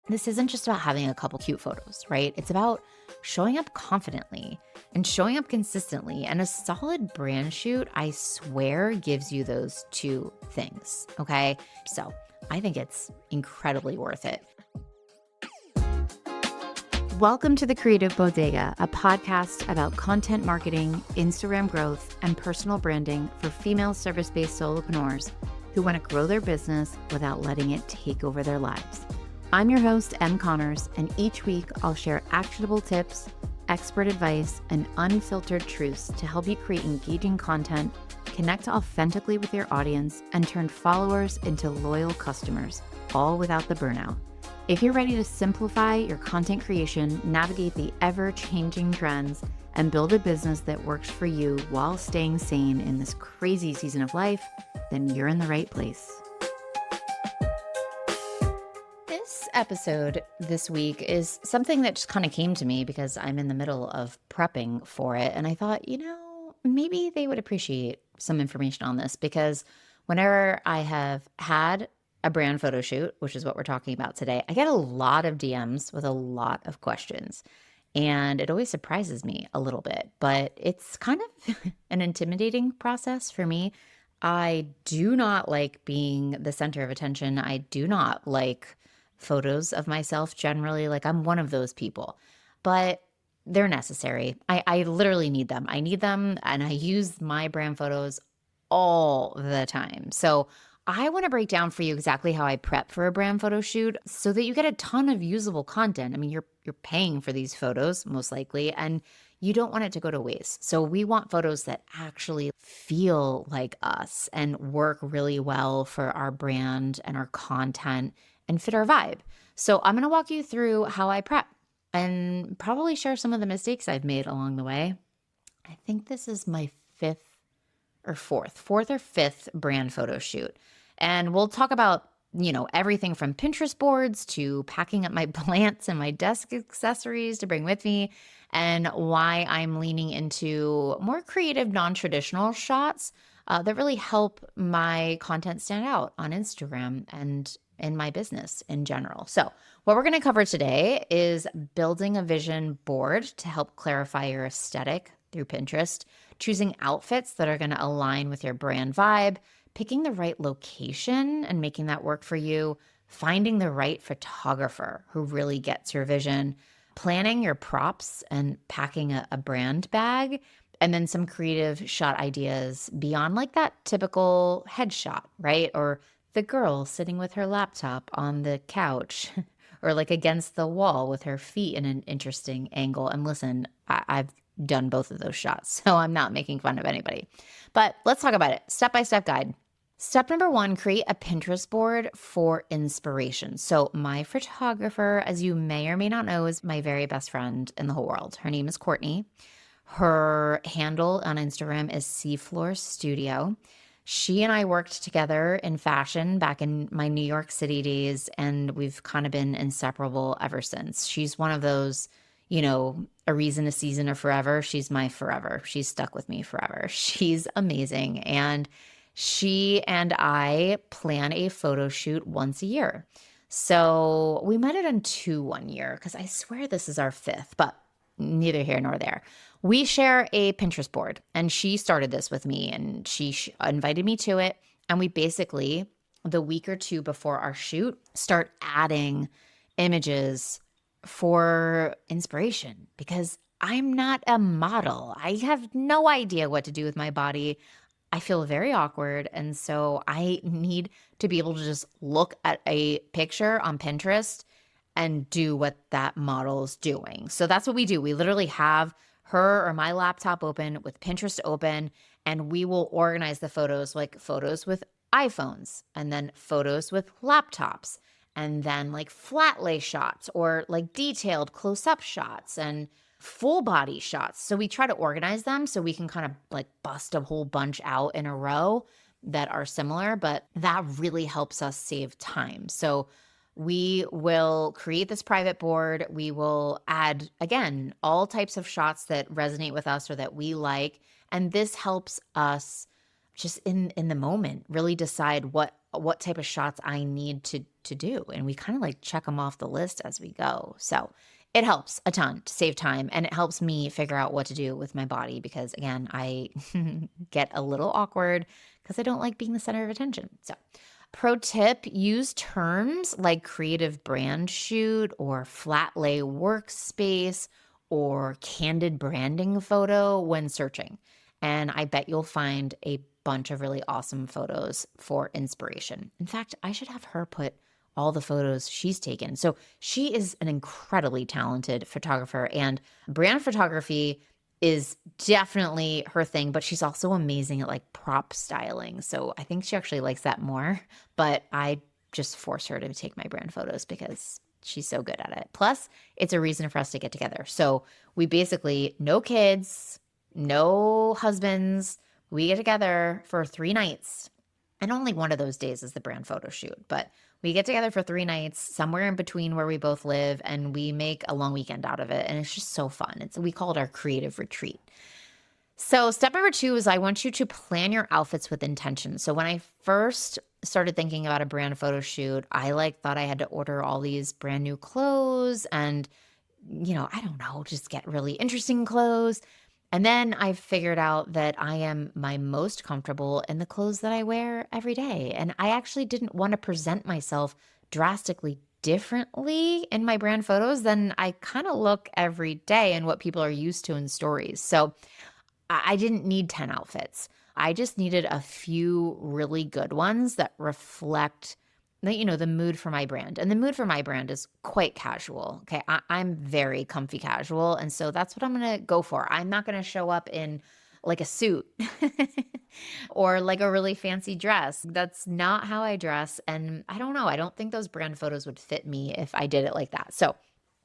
this isn't just about having a couple cute photos, right? It's about showing up confidently and showing up consistently. And a solid brand shoot, I swear, gives you those two things. Okay. So I think it's incredibly worth it. Welcome to The Creative Bodega, a podcast about content marketing, Instagram growth, and personal branding for female service-based solopreneurs who want to grow their business without letting it take over their lives. I'm your host, Em Connors, and each week I'll share actionable tips, expert advice, and unfiltered truths to help you create engaging content, connect authentically with your audience, and turn followers into loyal customers, all without the burnout. If you're ready to simplify your content creation, navigate the ever-changing trends, and build a business that works for you while staying sane in this crazy season of life, then you're in the right place. This episode this week is something that just kind of came to me because I'm in the middle of prepping for it. And I thought, maybe they would appreciate some information on this, because whenever I have had a brand photo shoot, which is what we're talking about today, I get a lot of DMs with a lot of questions. And it always surprises me a little bit, but it's kind of an intimidating process for me. I do not like being the center of attention. I do not like photos of myself generally. Like, I'm one of those people, but they're necessary. I literally need them. I need them, and I use my brand photos all the time. So I want to break down for you exactly how I prep for a brand photo shoot so that you get a ton of usable content. I mean, you're paying for these photos most likely, and you don't want it to go to waste. So we want photos that actually feel like us and work really well for our brand and our content and fit our vibe. So I'm going to walk you through how I prep and probably share some of the mistakes I've made along the way. I think this is my fourth or fifth brand photo shoot. And we'll talk about, everything from Pinterest boards to packing up my plants and my desk accessories to bring with me, and why I'm leaning into more creative, non-traditional shots that really help my content stand out on Instagram and in my business in general. So what we're going to cover today is building a vision board to help clarify your aesthetic through Pinterest, choosing outfits that are going to align with your brand vibe, picking the right location and making that work for you, finding the right photographer who really gets your vision, planning your props and packing a brand bag, and then some creative shot ideas beyond like that typical headshot, right? Or the girl sitting with her laptop on the couch or like against the wall with her feet in an interesting angle. And listen, I've done both of those shots, so I'm not making fun of anybody. But let's talk about it. Step-by-step guide. Step number 1, create a Pinterest board for inspiration. So my photographer, as you may or may not know, is my very best friend in the whole world. Her name is Courtney. Her handle on Instagram is Seafloor Studio. She and I worked together in fashion back in my New York City days, and we've kind of been inseparable ever since. She's one of those, a reason, a season, or forever. She's my forever. She's stuck with me forever. She's amazing. And she and I plan a photo shoot once a year. So we might have done 2 one year, because I swear this is our 5th, but neither here nor there. We share a Pinterest board, and she started this with me, and she invited me to it. And we basically, the week or 2 before our shoot, start adding images for inspiration, because I'm not a model. I have no idea what to do with my body. I feel very awkward. And so I need to be able to just look at a picture on Pinterest and do what that model's doing. So that's what we do. We literally have her or my laptop open with Pinterest open, and we will organize the photos, like photos with iPhones, and then photos with laptops, and then like flat lay shots or like detailed close-up shots and full body shots. So we try to organize them so we can kind of like bust a whole bunch out in a row that are similar, but that really helps us save time. So we will create this private board. We will add, again, all types of shots that resonate with us or that we like. And this helps us just in the moment really decide what what type of shots I need to do. And we kind of like check them off the list as we go. So it helps a ton to save time, and it helps me figure out what to do with my body because, again, I get a little awkward because I don't like being the center of attention. So, pro tip, use terms like creative brand shoot or flat lay workspace or candid branding photo when searching. And I bet you'll find a bunch of really awesome photos for inspiration. In fact, I should have her put all the photos she's taken. So she is an incredibly talented photographer, and brand photography is definitely her thing, but she's also amazing at like prop styling. So I think she actually likes that more, but I just force her to take my brand photos because she's so good at it. Plus, it's a reason for us to get together. So we basically, no kids, no husbands, we get together for 3 nights. And only one of those days is the brand photo shoot, but we get together for 3 nights somewhere in between where we both live, and we make a long weekend out of it. And it's just so fun. We call it our creative retreat. So step number 2 is I want you to plan your outfits with intention. So when I first started thinking about a brand photo shoot, I thought I had to order all these brand new clothes and, I don't know, just get really interesting clothes. And then I figured out that I am my most comfortable in the clothes that I wear every day. And I actually didn't want to present myself drastically differently in my brand photos than I kind of look every day and what people are used to in stories. So I didn't need 10 outfits. I just needed a few really good ones that reflect the mood for my brand. And the mood for my brand is quite casual. Okay. I'm very comfy casual. And so that's what I'm going to go for. I'm not going to show up in like a suit or like a really fancy dress. That's not how I dress. And I don't know. I don't think those brand photos would fit me if I did it like that. So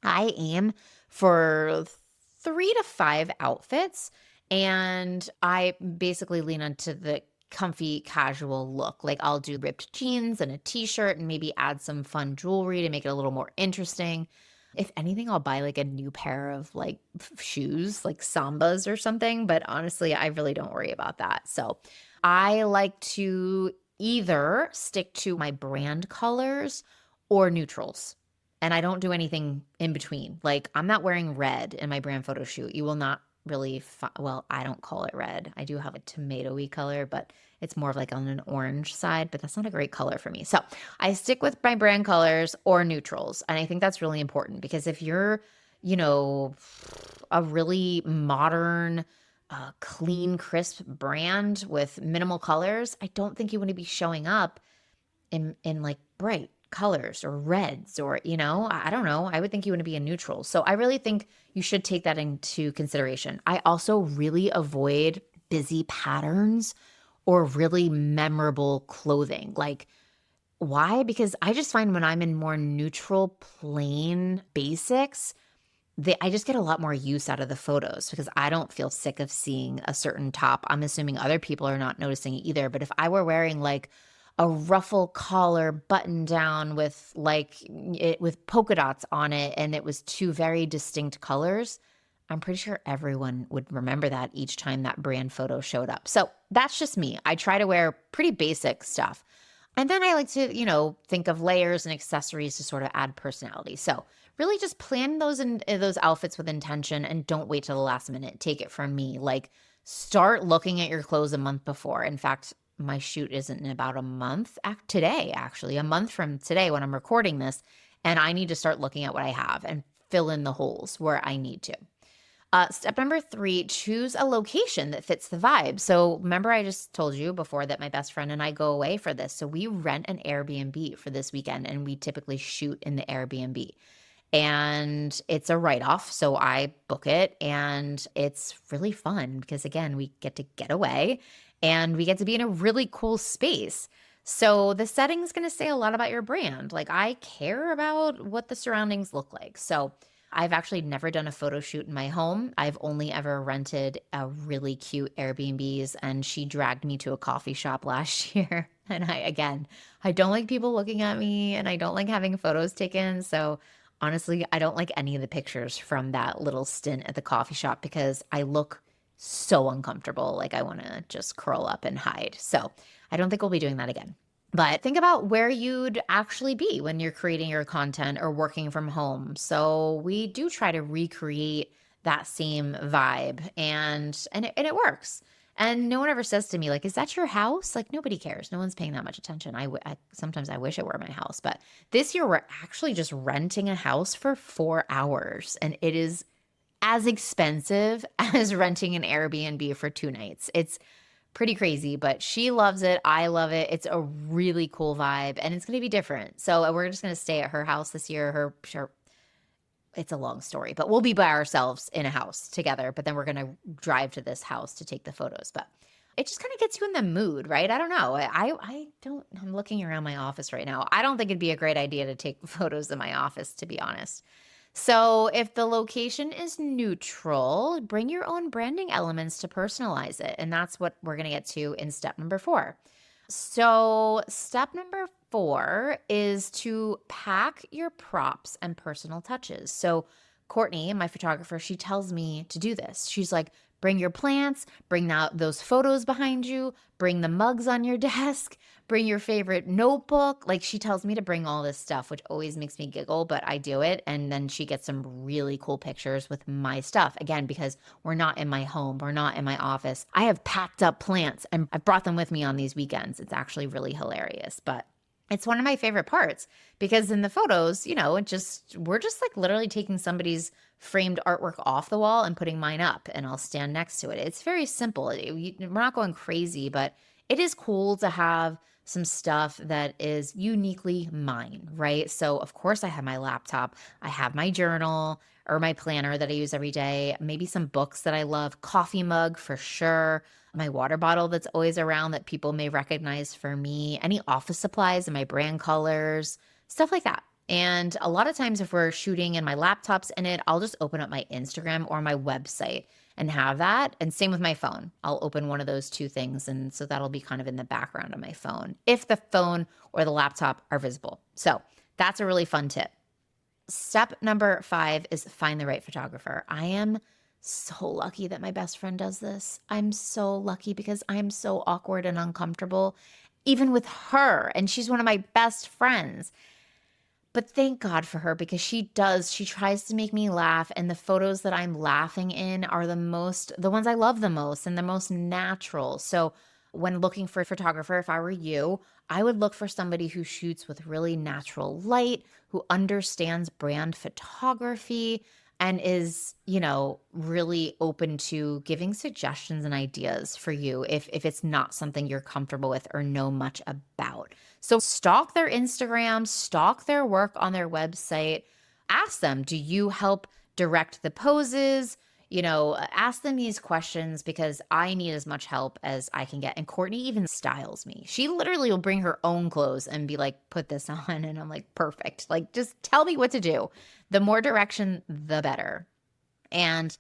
I aim for 3 to 5 outfits. And I basically lean onto the comfy casual look. Like I'll do ripped jeans and a t-shirt and maybe add some fun jewelry to make it a little more interesting. If anything, I'll buy like a new pair of like shoes, like Sambas or something. But honestly, I really don't worry about that. So I like to either stick to my brand colors or neutrals. And I don't do anything in between. Like I'm not wearing red in my brand photo shoot. You will not really, well, I don't call it red. I do have a tomatoey color, but it's more of like on an orange side, but that's not a great color for me. So I stick with my brand colors or neutrals. And I think that's really important because if you're, a really modern, clean, crisp brand with minimal colors, I don't think you want to be showing up in like bright colors or reds or, I don't know. I would think you want to be a neutral. So I really think you should take that into consideration. I also really avoid busy patterns or really memorable clothing. Like, why? Because I just find when I'm in more neutral, plain basics, I just get a lot more use out of the photos because I don't feel sick of seeing a certain top. I'm assuming other people are not noticing it either. But if I were wearing like a ruffle collar button down with with polka dots on it and it was 2 very distinct colors, I'm pretty sure everyone would remember that each time that brand photo showed up. So that's just me. I try to wear pretty basic stuff. And then I like to, think of layers and accessories to sort of add personality. So really just plan those outfits with intention and don't wait till the last minute. Take it from me. Like start looking at your clothes a month before. In fact, my shoot isn't in about a month today, actually, a month from today when I'm recording this. And I need to start looking at what I have and fill in the holes where I need to. Step number 3, choose a location that fits the vibe. So remember I just told you before that my best friend and I go away for this. So we rent an Airbnb for this weekend and we typically shoot in the Airbnb. And it's a write-off, so I book it, and it's really fun because, again, we get to get away, and we get to be in a really cool space. So the setting's going to say a lot about your brand. Like, I care about what the surroundings look like. So I've actually never done a photo shoot in my home. I've only ever rented a really cute Airbnbs, and she dragged me to a coffee shop last year. And I don't like people looking at me, and I don't like having photos taken, so honestly, I don't like any of the pictures from that little stint at the coffee shop because I look so uncomfortable. Like I want to just curl up and hide. So I don't think we'll be doing that again. But think about where you'd actually be when you're creating your content or working from home. So we do try to recreate that same vibe, and it works. And no one ever says to me like, "Is that your house?" Like nobody cares. No one's paying that much attention. Sometimes I wish it were my house, but this year we're actually just renting a house for 4 hours, and it is as expensive as renting an Airbnb for 2 nights. It's pretty crazy, but she loves it. I love it. It's a really cool vibe, and it's going to be different. So we're just going to stay at her house this year. It's a long story, but we'll be by ourselves in a house together. But then we're going to drive to this house to take the photos. But it just kind of gets you in the mood, right? I don't know. I don't. I'm looking around my office right now. I don't think it'd be a great idea to take photos in my office, to be honest. So if the location is neutral, bring your own branding elements to personalize it. And that's what we're going to get to in step number 4. So step number 4 is to pack your props and personal touches. So Courtney, my photographer, she tells me to do this. She's like, bring your plants, bring out those photos behind you, bring the mugs on your desk, bring your favorite notebook. Like she tells me to bring all this stuff, which always makes me giggle, but I do it. And then she gets some really cool pictures with my stuff. Again, because we're not in my home, we're not in my office. I have packed up plants and I've brought them with me on these weekends. It's actually really hilarious, but it's one of my favorite parts because in the photos, we're just like literally taking somebody's framed artwork off the wall and putting mine up, and I'll stand next to it. It's very simple. We're not going crazy, but it is cool to have some stuff that is uniquely mine, right? So of course I have my laptop, I have my journal or my planner that I use every day, maybe some books that I love, coffee mug for sure, my water bottle that's always around that people may recognize for me, any office supplies and my brand colors, stuff like that. And a lot of times if we're shooting and my laptop's in it, I'll just open up my Instagram or my website and have that. And same with my phone. I'll open one of those two things. And so that'll be kind of in the background of my phone if the phone or the laptop are visible. So that's a really fun tip. Step number 5 is find the right photographer. I am so lucky that my best friend does this. I'm so lucky because I'm so awkward and uncomfortable, even with her. And she's one of my best friends. But thank God for her because she tries to make me laugh. And the photos that I'm laughing in are the ones I love the most and the most natural. So when looking for a photographer, if I were you, I would look for somebody who shoots with really natural light, who understands brand photography and is, really open to giving suggestions and ideas for you if it's not something you're comfortable with or know much about. So stalk their Instagram, stalk their work on their website, ask them, do you help direct the poses? Ask them these questions because I need as much help as I can get. And Courtney even styles me. She literally will bring her own clothes and be like, put this on. And I'm like, perfect. Like, just tell me what to do. The more direction, the better. And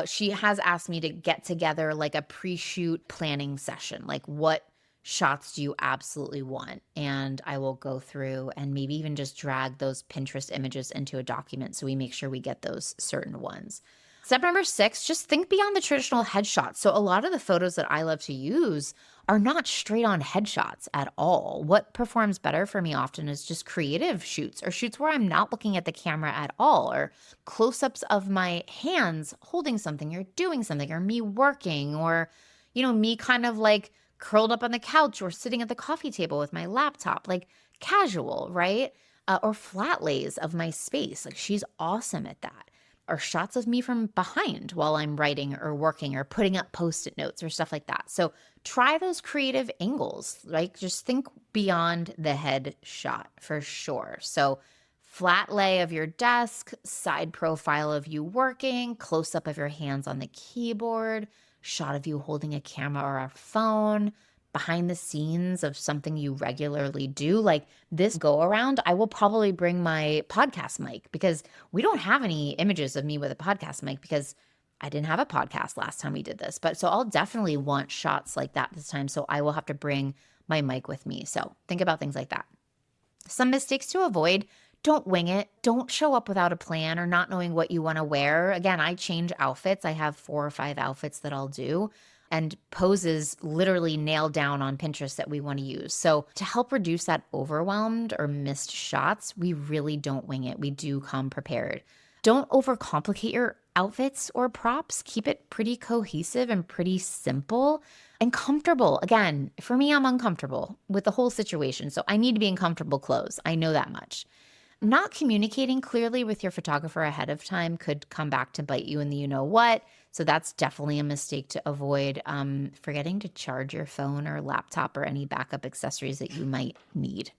she has asked me to get together like a pre-shoot planning session. Like, what shots do you absolutely want? And I will go through and maybe even just drag those Pinterest images into a document so we make sure we get those certain ones. Step number 6, just think beyond the traditional headshots. So a lot of the photos that I love to use are not straight on headshots at all. What performs better for me often is just creative shoots or shoots where I'm not looking at the camera at all, or close-ups of my hands holding something or doing something, or me working, or, me kind of like curled up on the couch or sitting at the coffee table with my laptop, like casual, right? Or flat lays of my space. Like she's awesome at that. Or shots of me from behind while I'm writing or working or putting up Post-it notes or stuff like that. So try those creative angles. Like just think beyond the head shot for sure. So flat lay of your desk, side profile of you working, close up of your hands on the keyboard, shot of you holding a camera or a phone, behind the scenes of something you regularly do. Like this go around, I will probably bring my podcast mic because we don't have any images of me with a podcast mic because I didn't have a podcast last time we did this. But so I'll definitely want shots like that this time. So I will have to bring my mic with me. So think about things like that. Some mistakes to avoid. Don't wing it. Don't show up without a plan or not knowing what you want to wear. Again, I change outfits. I have 4 or 5 outfits that I'll do. and poses literally nailed down on Pinterest that we want to use. So to help reduce that overwhelmed or missed shots, we really don't wing it. We do come prepared. Don't overcomplicate your outfits or props. Keep it pretty cohesive and pretty simple and comfortable. Again, for me, I'm uncomfortable with the whole situation. So I need to be in comfortable clothes. I know that much. Not communicating clearly with your photographer ahead of time could come back to bite you in the you-know-what. So that's definitely a mistake to avoid. Forgetting to charge your phone or laptop or any backup accessories that you might need.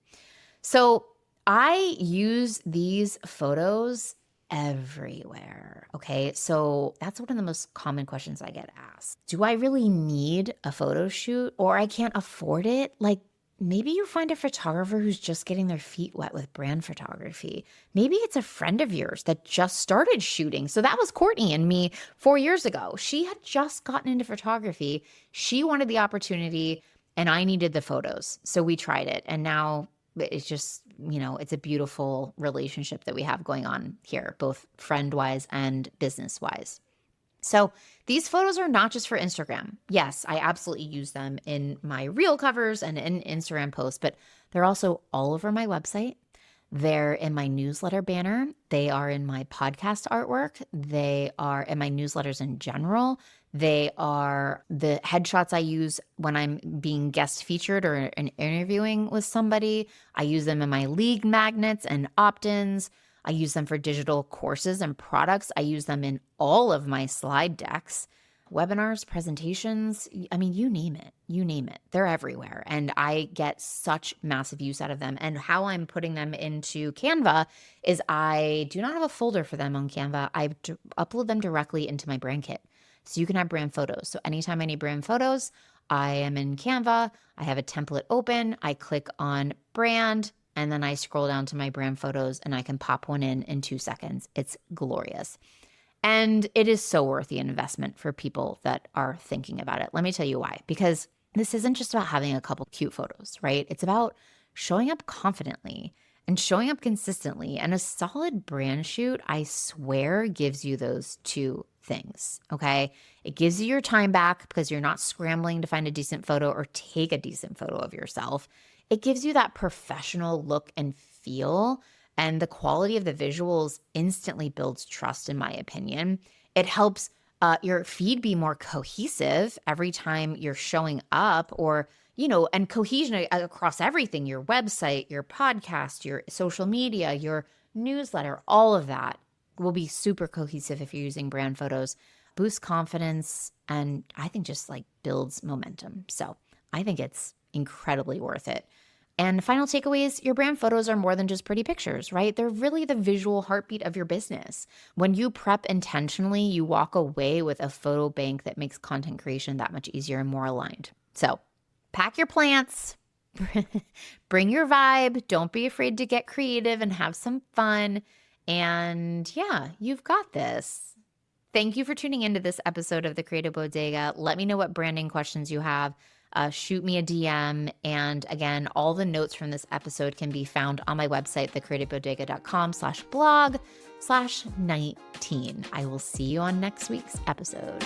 So I use these photos everywhere. Okay. So that's one of the most common questions I get asked. Do I really need a photo shoot or I can't afford it? Like, maybe you find a photographer who's just getting their feet wet with brand photography. Maybe it's a friend of yours that just started shooting. So that was Courtney and me 4 years ago. She had just gotten into photography. She wanted the opportunity and I needed the photos. So we tried it. And now it's just, it's a beautiful relationship that we have going on here, both friend-wise and business-wise. So these photos are not just for Instagram. Yes, I absolutely use them in my reel covers and in Instagram posts, but they're also all over my website. They're in my newsletter banner. They are in my podcast artwork. They are in my newsletters in general. They are the headshots I use when I'm being guest featured or interviewing with somebody. I use them in my lead magnets and opt-ins. I use them for digital courses and products. I use them in all of my slide decks, webinars, presentations. I mean, you name it. You name it. They're everywhere. And I get such massive use out of them. And how I'm putting them into Canva is I do not have a folder for them on Canva. I upload them directly into my brand kit. So you can have brand photos. So anytime I need brand photos, I am in Canva. I have a template open. I click on brand. And then I scroll down to my brand photos and I can pop one in 2 seconds. It's glorious. And it is so worth the investment for people that are thinking about it. Let me tell you why. Because this isn't just about having a couple cute photos, right? It's about showing up confidently and showing up consistently. And a solid brand shoot, I swear, gives you those two things, okay? It gives you your time back because you're not scrambling to find a decent photo or take a decent photo of yourself. It gives you that professional look and feel, and the quality of the visuals instantly builds trust, in my opinion. It helps your feed be more cohesive every time you're showing up and cohesion across everything, your website, your podcast, your social media, your newsletter, all of that will be super cohesive if you're using brand photos, boosts confidence, and I think just builds momentum. So I think it's incredibly worth it. And final takeaways, your brand photos are more than just pretty pictures, right? They're really the visual heartbeat of your business. When you prep intentionally, you walk away with a photo bank that makes content creation that much easier and more aligned. So pack your plants, bring your vibe. Don't be afraid to get creative and have some fun. And yeah, you've got this. Thank you for tuning into this episode of The Creative Bodega. Let me know what branding questions you have. Shoot me a DM. And again, all the notes from this episode can be found on my website, thecreativebodega.com/blog/19. I will see you on next week's episode.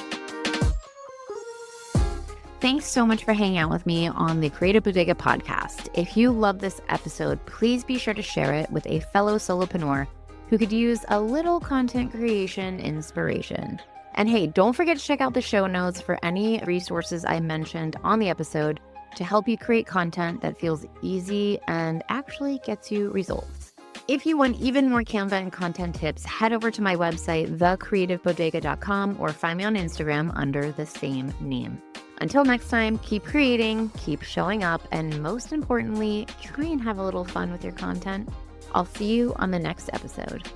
Thanks so much for hanging out with me on the Creative Bodega podcast. If you love this episode, please be sure to share it with a fellow solopreneur who could use a little content creation inspiration. And hey, don't forget to check out the show notes for any resources I mentioned on the episode to help you create content that feels easy and actually gets you results. If you want even more Canva and content tips, head over to my website, thecreativebodega.com, or find me on Instagram under the same name. Until next time, keep creating, keep showing up, and most importantly, try and have a little fun with your content. I'll see you on the next episode.